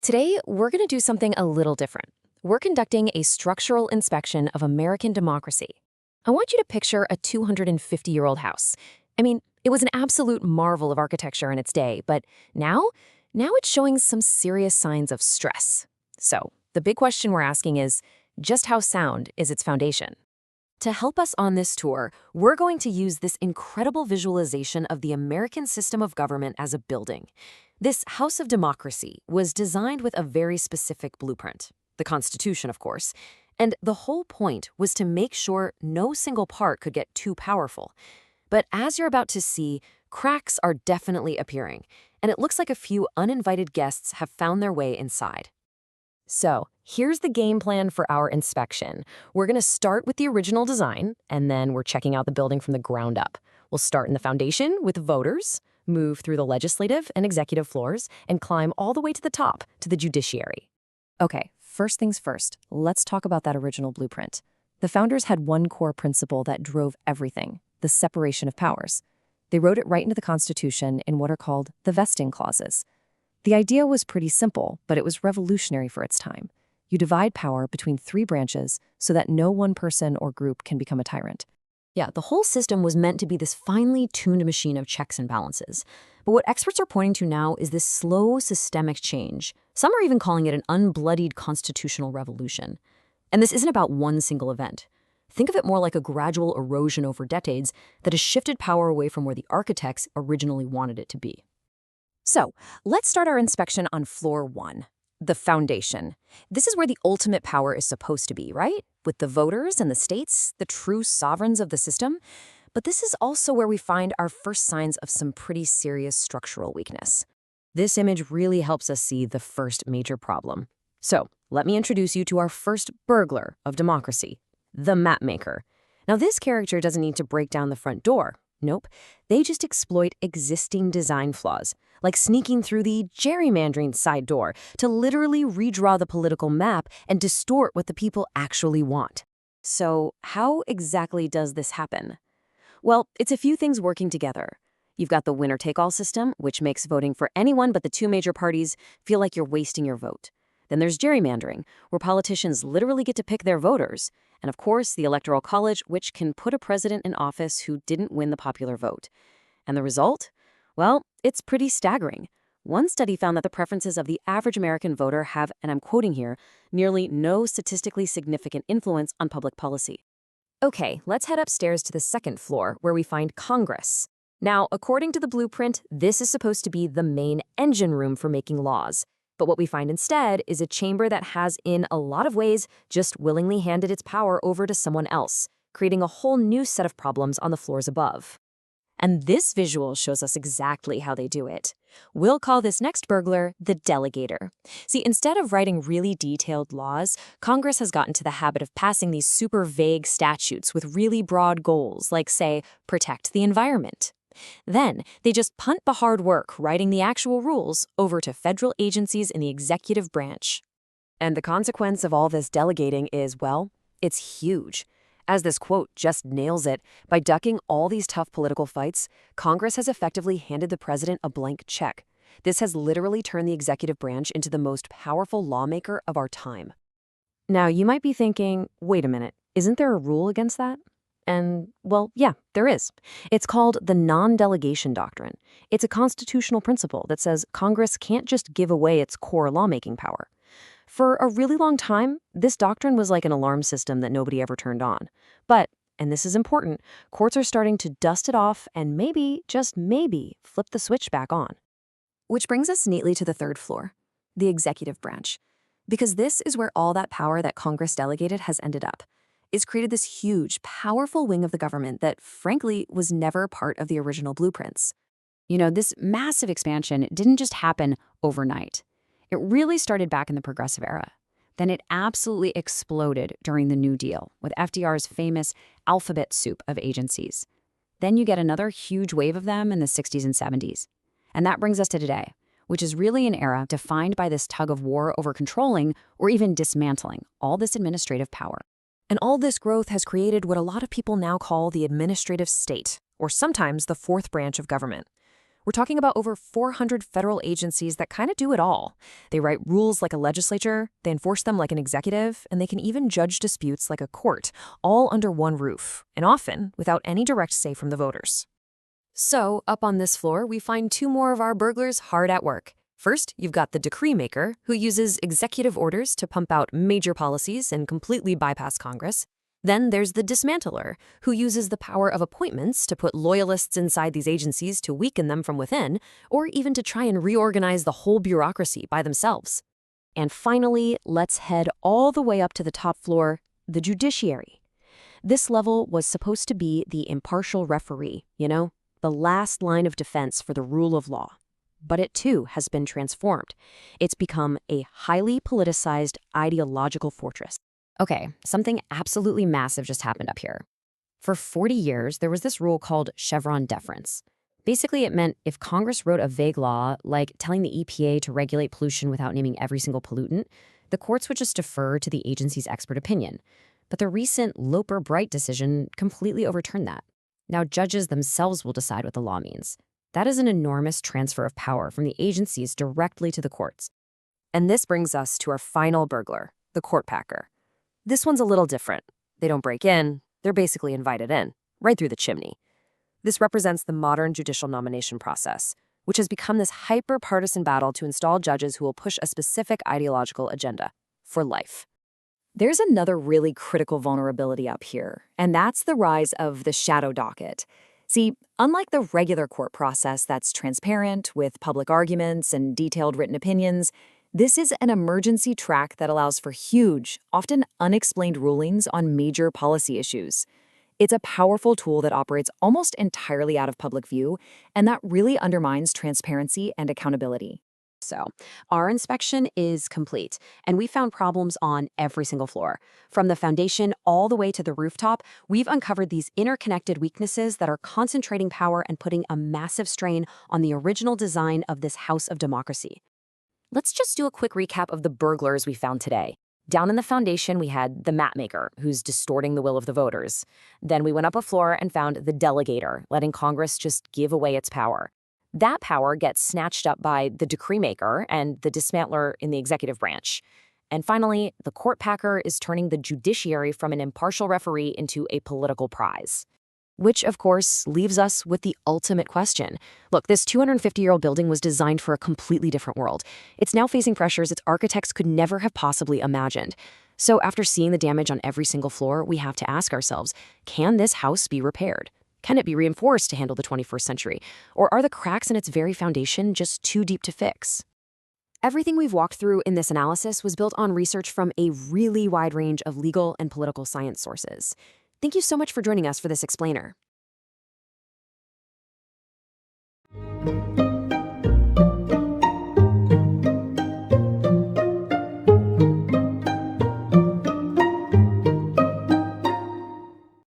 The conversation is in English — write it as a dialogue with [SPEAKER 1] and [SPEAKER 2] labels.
[SPEAKER 1] Today, we're going to do something a little different. We're conducting a structural inspection of American democracy. I want you to picture a 250-year-old house. I mean, it was an absolute marvel of architecture in its day, but now it's showing some serious signs of stress. So, the big question we're asking is, just how sound is its foundation? To help us on this tour, we're going to use this incredible visualization of the American system of government as a building. This house of democracy was designed with a very specific blueprint, the Constitution, of course, and the whole point was to make sure no single part could get too powerful. But as you're about to see, cracks are definitely appearing, and it looks like a few uninvited guests have found their way inside. So, here's the game plan for our inspection. We're going to start with the original design, and then we're checking out the building from the ground up. We'll start in the foundation with voters, move through the legislative and executive floors, and climb all the way to the top, to the judiciary. Okay, first things first, let's talk about that original blueprint. The founders had one core principle that drove everything: the separation of powers. They wrote it right into the Constitution in what are called the vesting clauses. The idea was pretty simple, but it was revolutionary for its time. You divide power between three branches so that no one person or group can become a tyrant. Yeah, the whole system was meant to be this finely tuned machine of checks and balances. But what experts are pointing to now is this slow, systemic change. Some are even calling it an unbloodied constitutional revolution. And this isn't about one single event. Think of it more like a gradual erosion over decades that has shifted power away from where the architects originally wanted it to be. So, let's start our inspection on floor 1, the foundation. This is where the ultimate power is supposed to be, right? With the voters and the states, the true sovereigns of the system. But this is also where we find our first signs of some pretty serious structural weakness. This image really helps us see the first major problem. So, let me introduce you to our first burglar of democracy, the mapmaker. Now, this character doesn't need to break down the front door. Nope, they just exploit existing design flaws, like sneaking through the gerrymandering side door to literally redraw the political map and distort what the people actually want. So how exactly does this happen? Well, it's a few things working together. You've got the winner-take-all system, which makes voting for anyone but the two major parties feel like you're wasting your vote. Then there's gerrymandering, where politicians literally get to pick their voters. And of course, the Electoral College, which can put a president in office who didn't win the popular vote. And the result? Well, it's pretty staggering. One study found that the preferences of the average American voter have, and I'm quoting here, nearly no statistically significant influence on public policy. Okay, let's head upstairs to the second floor, where we find Congress. Now, according to the blueprint, this is supposed to be the main engine room for making laws. But what we find instead is a chamber that has, in a lot of ways, just willingly handed its power over to someone else, creating a whole new set of problems on the floors above. And this visual shows us exactly how they do it. We'll call this next burglar the delegator. See, instead of writing really detailed laws, Congress has gotten to the habit of passing these super vague statutes with really broad goals, like, say, protect the environment. Then, they just punt the hard work writing the actual rules over to federal agencies in the executive branch. And the consequence of all this delegating is, well, it's huge. As this quote just nails it, by ducking all these tough political fights, Congress has effectively handed the president a blank check. This has literally turned the executive branch into the most powerful lawmaker of our time. Now, you might be thinking, wait a minute, isn't there a rule against that? And, well, yeah, there is. It's called the non-delegation doctrine. It's a constitutional principle that says Congress can't just give away its core lawmaking power. For a really long time, this doctrine was like an alarm system that nobody ever turned on. But, and this is important, courts are starting to dust it off and maybe, just maybe, flip the switch back on. Which brings us neatly to the third floor, the executive branch. Because this is where all that power that Congress delegated has ended up. It's created this huge, powerful wing of the government that, frankly, was never part of the original blueprints. You know, this massive expansion didn't just happen overnight. It really started back in the Progressive era. Then it absolutely exploded during the New Deal, with FDR's famous alphabet soup of agencies. Then you get another huge wave of them in the 60s and 70s. And that brings us to today, which is really an era defined by this tug of war over controlling or even dismantling all this administrative power. And all this growth has created what a lot of people now call the administrative state, or sometimes the fourth branch of government. We're talking about over 400 federal agencies that kind of do it all. They write rules like a legislature, they enforce them like an executive, and they can even judge disputes like a court, all under one roof, and often without any direct say from the voters. So, up on this floor, we find two more of our burglars hard at work. First, you've got the decree maker, who uses executive orders to pump out major policies and completely bypass Congress. Then there's the dismantler, who uses the power of appointments to put loyalists inside these agencies to weaken them from within, or even to try and reorganize the whole bureaucracy by themselves. And finally, let's head all the way up to the top floor, the judiciary. This level was supposed to be the impartial referee, the last line of defense for the rule of law. But it too has been transformed. It's become a highly politicized ideological fortress. Okay, something absolutely massive just happened up here. For 40 years, there was this rule called Chevron deference. Basically, it meant if Congress wrote a vague law, like telling the EPA to regulate pollution without naming every single pollutant, the courts would just defer to the agency's expert opinion. But the recent Loper-Bright decision completely overturned that. Now judges themselves will decide what the law means. That is an enormous transfer of power from the agencies directly to the courts. And this brings us to our final burglar, the court packer. This one's a little different. They don't break in, they're basically invited in, right through the chimney. This represents the modern judicial nomination process, which has become this hyper-partisan battle to install judges who will push a specific ideological agenda for life. There's another really critical vulnerability up here, and that's the rise of the shadow docket. See, unlike the regular court process that's transparent with public arguments and detailed written opinions, this is an emergency track that allows for huge, often unexplained rulings on major policy issues. It's a powerful tool that operates almost entirely out of public view, and that really undermines transparency and accountability. So, our inspection is complete, and we found problems on every single floor. From the foundation all the way to the rooftop, we've uncovered these interconnected weaknesses that are concentrating power and putting a massive strain on the original design of this house of democracy. Let's just do a quick recap of the burglars we found today. Down in the foundation, we had the map maker, who's distorting the will of the voters. Then we went up a floor and found the delegator, letting Congress just give away its power. That power gets snatched up by the decree maker and the dismantler in the executive branch. And finally, the court packer is turning the judiciary from an impartial referee into a political prize. Which, of course, leaves us with the ultimate question. Look, this 250-year-old building was designed for a completely different world. It's now facing pressures its architects could never have possibly imagined. So after seeing the damage on every single floor, we have to ask ourselves, can this house be repaired? Can it be reinforced to handle the 21st century? Or are the cracks in its very foundation just too deep to fix? Everything we've walked through in this analysis was built on research from a really wide range of legal and political science sources. Thank you so much for joining us for this explainer.